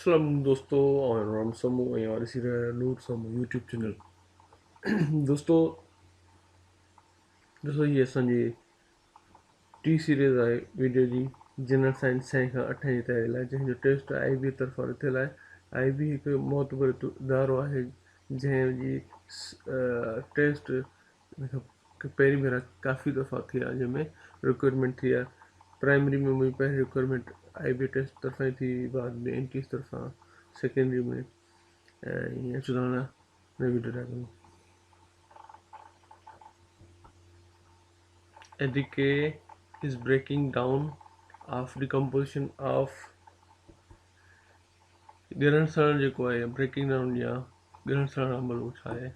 सलाम दोस्तों और राम समूह ऐं वारी सी नूर समूह यूट्यूब चैनल दोस्तों ॾिसो ये असांजी टी सीरीज़ आहे वीडियो जी जनरल साइंस 6 खां 8 जी तयारी लाइ जंहिंजो टेस्ट IB तरफ़ां थियल आहे। IB हिकु मोतबर इदारो आहे जंहिंजी टेस्ट पहिरीं भेरा काफ़ी दफ़ा थी आहे जंहिंमें रिक्वायरमेंट थी आहे। प्राइमरी में मुंहिंजी पहिरीं रिक्वायरमेंट IB टेस्ट तरफ़ां ई थी, बाद में NTS तरफ़ां, सेकेंडरी में ईअं अचो नई वीडियो ठाहे कयूं। ADK is breaking down of decomposition of गिरण सड़ण जेको आहे ब्रेकिंग डाउन या गिरण सड़ण अमल उहो छा आहे?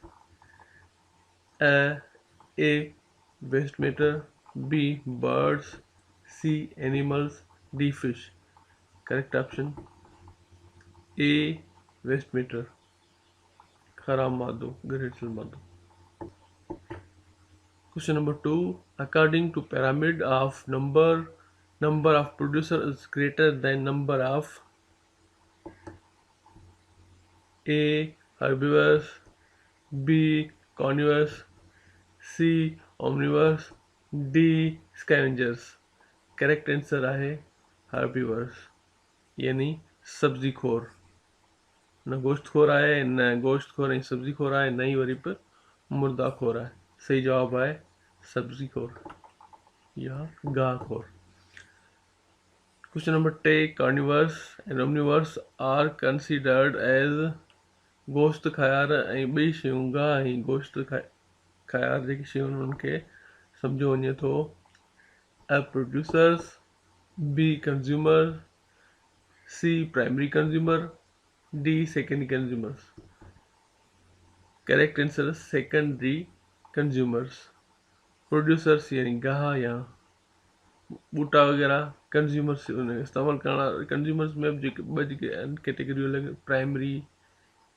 A waste matter, B birds, C animals, D fish. Correct option A waste matter, खराब मादो, गिरहटल मादो। Question number 2. According to pyramid of number of producer is greater than number of A herbivores, B carnivores, C omnivores, D scavengers. Correct answer आहे herbivores यानी सब्जी खोर। न गोश्त खोर आहे, न गोश्त खोर ऐं सब्जी खोर आहे, न ई वरी बि मुर्दा खोर आहे। सही जवाब आहे सब्जी खोर या गाह खोर। Question number 10. Carnivores and omnivores are considered as गोश्त खायार ऐं ॿई शयूं गाह ऐं गोश्त खायार जेकी शयूं उन्हनि खे सम्झो वञे थो A producers, B consumer, C primary consumer, D secondary consumers. Correct answer is secondary consumers. Producers यानी गाह या बूटा वग़ैरह, कंज्यूमर्स इस्तेमालु करण कंज्यूमर्स में जेके ॿ जेके कैटेगरियूं अलॻि प्राइमरी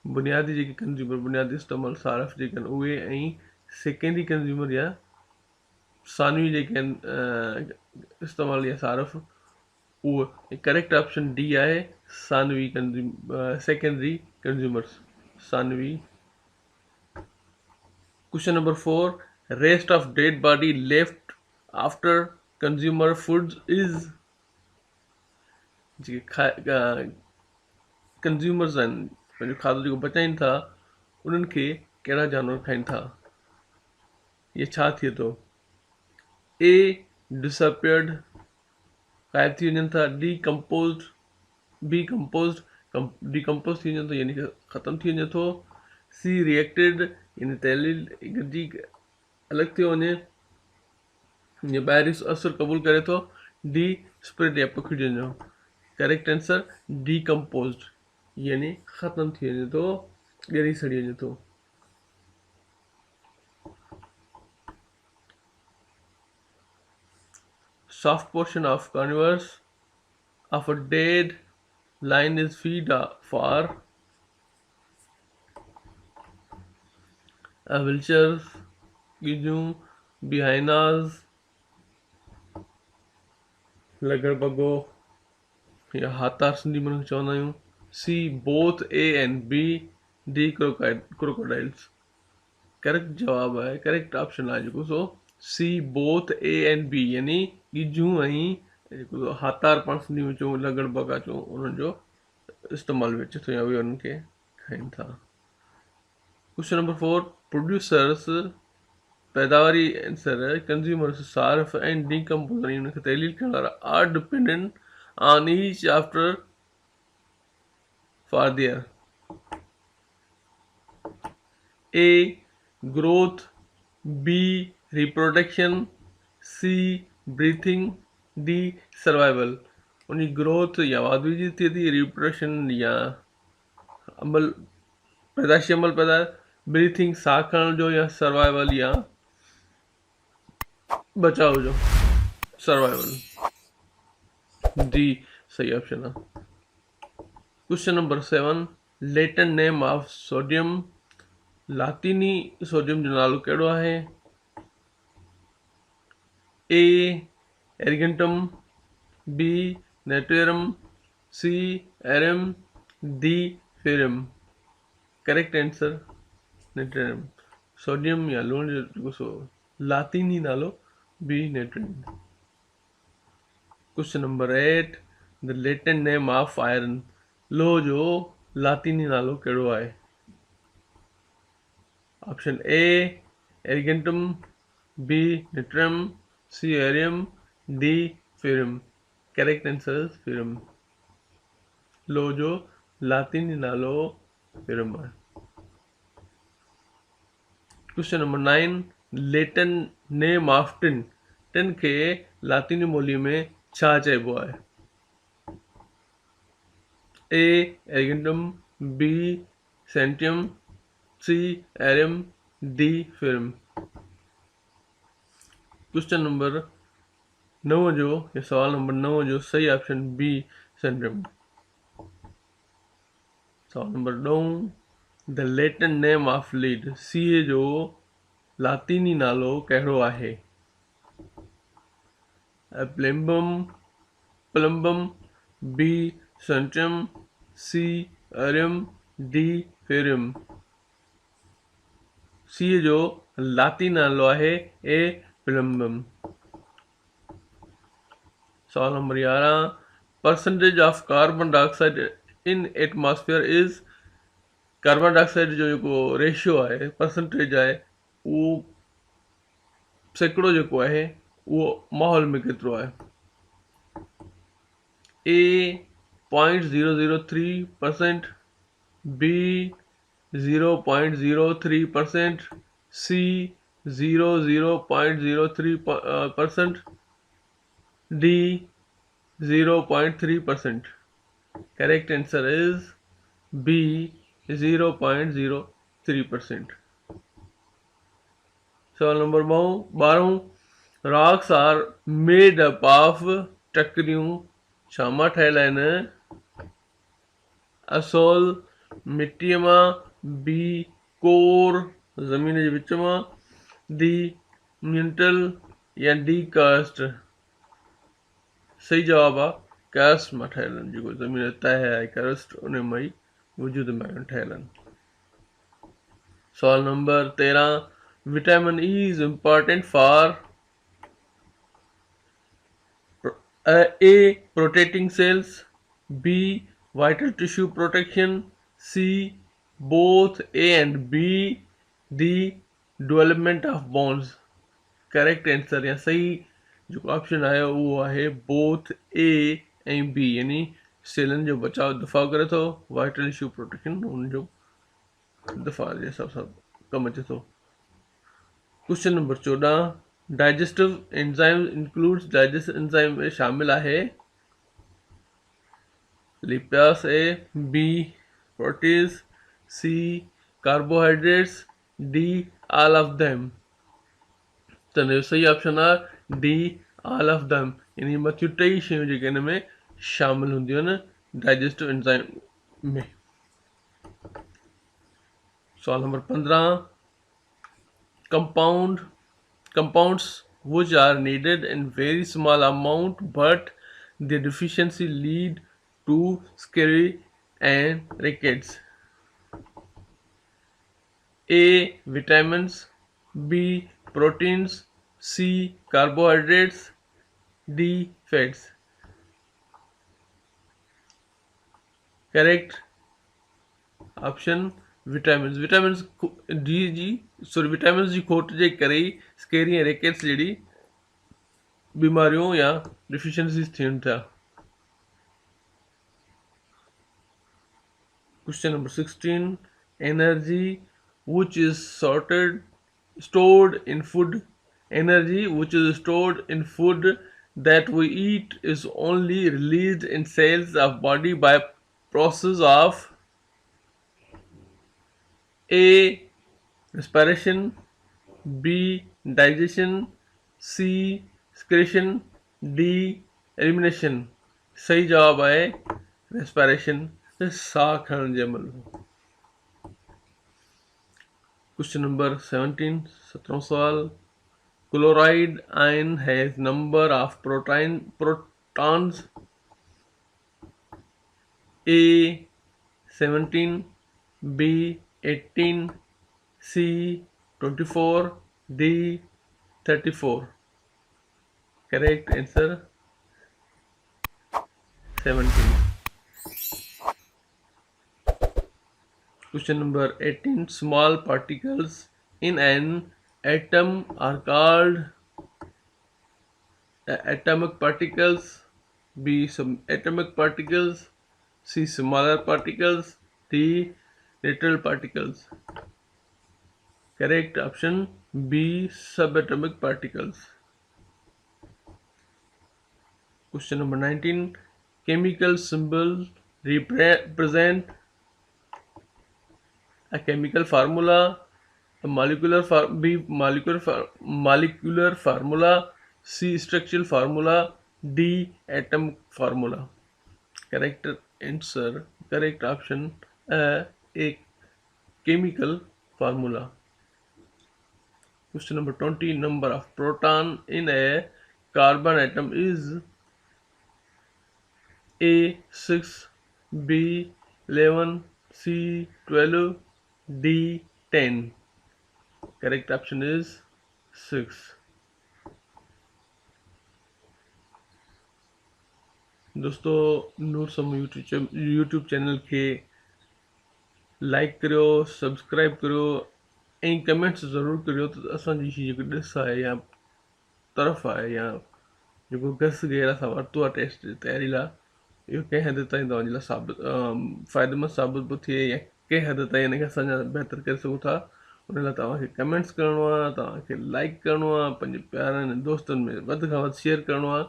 बुनियादी जेके कंज्यूमर बुनियादी इस्तेमालु सारफ़ जेके आहिनि उहे ऐं सेकेंडरी कंज्यूमर या सानवी जेके आहिनि इस्तेमालु या सारफ़ उहो। करेक्ट ऑप्शन डी आहे सानवी सेकेंडरी कंज्यूमर्स सानवी। Question number 4. Rest of dead body left after consumer foods is JK consumers आहिनि पंहिंजो खाधो जेको बचाइनि था उन्हनि खे कहिड़ा जानवर खाइनि था। इहे छा थिए थो? A disappeared गायब थी वञनि था, D composed, B composed decompose थी वञे थो यानी ख़तमु थी वञे थो, C reacted यानी तहलील गॾिजी अलॻि थी वञे या ॿाहिरि असरु क़बूल करे थो, D स्प्रेड या पखिड़िजण जो। करेक्ट आंसर डिकम्पोज्ड यानी ख़तमु थी वञे थो, ॻरी सड़ी वञे थो। Soft portion of carnivores of a dead lion is feed for vultures, गिजूं, hyenas, लगड़बगो या हाथार सिंधी में चवंदा आहियूं। C both A and B, D crocodiles. Correct जवाब आहे करेक्ट ऑप्शन आहे जेको सो C both A and B यानी गिजूं ऐं जेको हाथार पाण सिंधी में चऊं लगड़बगा चऊं उन्हनि जो इस्तेमालु अचे थो या उहे उन्हनि खे खाइनि था। Question number 4. प्रोड्यूसर्स पैदावारी आंसर है कंज्यूमर्स सार्फ एंड डिकम्पोजर यानी उनखे तहलील करण वारा are dependent on each other for their A growth, B reproduction, C breathing, D survival. उनकी ग्रोथ या वाधि जी थिए थी, रिप्रोडक्शन या अमल पैदाशी अमल पैदा, ब्रीथिंग साह खणण जो या सर्वाइवल या बचाव जो सर्वाइवल। डी सही ऑप्शन है। Question number 7. Latin name of sodium लातीनी सोडियम जो नालो कहिड़ो आहे? A argentum, B natrium, C aurum, D ferrum. Correct answer natrium. Sodium या लूण जो जेको सो लातीनी नालो बी natrium. Question number 8, the Latin name of iron. लोह जो लातीनी नालो कहिड़ो आहे? Option A argentum, B natrium, C aurum, D ferrum. Correct answer is Ferium. लोह जो लातीनी नालो फेरियम आहे। Question number 9, Latin name of tin. Tin खे लातीनी ॿोलीअ में छा चइबो आहे? ए एरिगेंटम, बी सेंटियम, C aurum, D Ferium. Question number 9 जो या सवाल नंबर 9 जो सही ऑप्शन बी सेंटियम। सवाल नंबर 9, the Latin name of lead. सीए जो लातीनी नालो कहिड़ो आहे? प्लम्बम, प्लम्बम, बी सेंटियम, सी एरियम, डी फेरियम। सी जो लातीनी नालो आहे ए प्लम्बम। सवाल number 11, percentage of carbon dioxide in atmosphere is. Carbon dioxide जो जेको रेशियो आहे, परसेंटेज आहे, उहो सैकड़ो जेको आहे उहो माहौल में केतिरो आहे? A 0.003%, B 0.03%, C 0.03%, D 0.3%। Correct answer is B 0.03%। सवाल number 12, rocks are made up of. टकरियूं छा मां ठहियल आहिनि? असोल मिट्टीअ मां, बी कोर ज़मीन जे विच मां, डी म्यूंटल या डी कास्ट। सही जवाब आहे कास्ट मां ठहियल आहिनि। जेको ज़मीन तय आहे कास्ट उन मां ई वजूद में ठहियल आहिनि। सवाल नंबर 13, vitamin E is important for. A protecting cells, B vital tissue protection, C both A and B, D development of bones। Correct answer या सही जेको ऑप्शन आहे उहो आहे बोथ ए ऐं बी, यानी सेलनि जो बचाव दफ़ा करे थो, वाइटल टिश्यू प्रोटेक्शन हुनजो दफ़ा जे हिसाब सां कमु अचे थो। Question number 14, digestive enzyme includes. Digestive enzyme में शामिल आहे lipase, A B proteins, C carbohydrates, D all of them. त हिन जो सही ऑप्शन आहे डी ऑल ऑफ देम, यानी मथियूं टई शयूं जेके हिन में शामिल हूंदियूं आहिनि डाइजेस्टिव एंजाइम में। सवाल number 15, compounds which are needed in very small amount but their deficiency lead to scurry and rickets। A vitamins, B proteins, C carbohydrates, D fats। Correct option vitamins. Vitamins D जी sorry vitamins जी खोट जे करे ई scary ऐं rickets जहिड़ी बीमारियूं या डिफिशियंसीज़ थियनि था। Question number 16, energy which is stored in food। Energy which is stored in food that we eat is only released in cells of body by process of A respiration, B digestion, C excretion, D elimination। सही जवाब आहे respiration, Sah खणण जे महिल। Question number 17, 17वां सवाल। Chloride ion has number of protons A 17, B 18, C 24, D 34. Correct answer 17. Question number 18. Small particles in an atom are called atomic particles, B subatomic particles, C smaller particles, D little particles. Correct option B subatomic particles. Question number 19. Chemical symbols represent a chemical formula, a molecular formula, C structural formula, D atom formula. Correct answer, correct option a chemical formula. Question number 20. Number of proton in a carbon atom is A 6, B 11, C 12, D 10. Correct option is 6. दोस्तों नूर some YouTube channel खे like करियो, subscribe करियो ऐं comments ज़रूरु करियो त असांजी जेको ॾिस आहे या तरफ़ आहे या जेको गस गेर असां वरितो आहे टेस्ट जी तयारी लाइ, इहो कंहिं हद ताईं तव्हांजे लाइ फ़ाइदेमंद साबित बि थिए या कंहिं हद ताईं हिनखे असां बहितर करे सघूं था। उन लाइ तव्हांखे कमेंट्स करिणो आहे, तव्हांखे लाइक करिणो आहे, पंहिंजे प्यारनि दोस्तनि में वधि खां वधि शेयर करिणो आहे,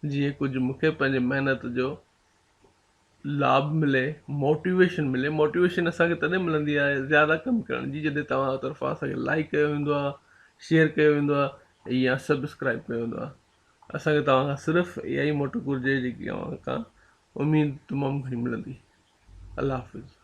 जीअं कुझु मूंखे पंहिंजे महिनत जो लाभ मिले, मोटिवेशन असांखे तॾहिं मिलंदी आहे ज़्यादा कमु करण जी, जॾहिं तव्हां तरफ़ां असांखे लाइक कयो वेंदो आहे, शेयर कयो वेंदो आहे या सब्सक्राइब कयो वेंदो आहे। असांखे तव्हां खां सिर्फ़ु इहा ई मोट घुरिजे जेकी तव्हां खां उमेदु तमामु घणी मिलंदी। अल्लाह हाफ़िज़।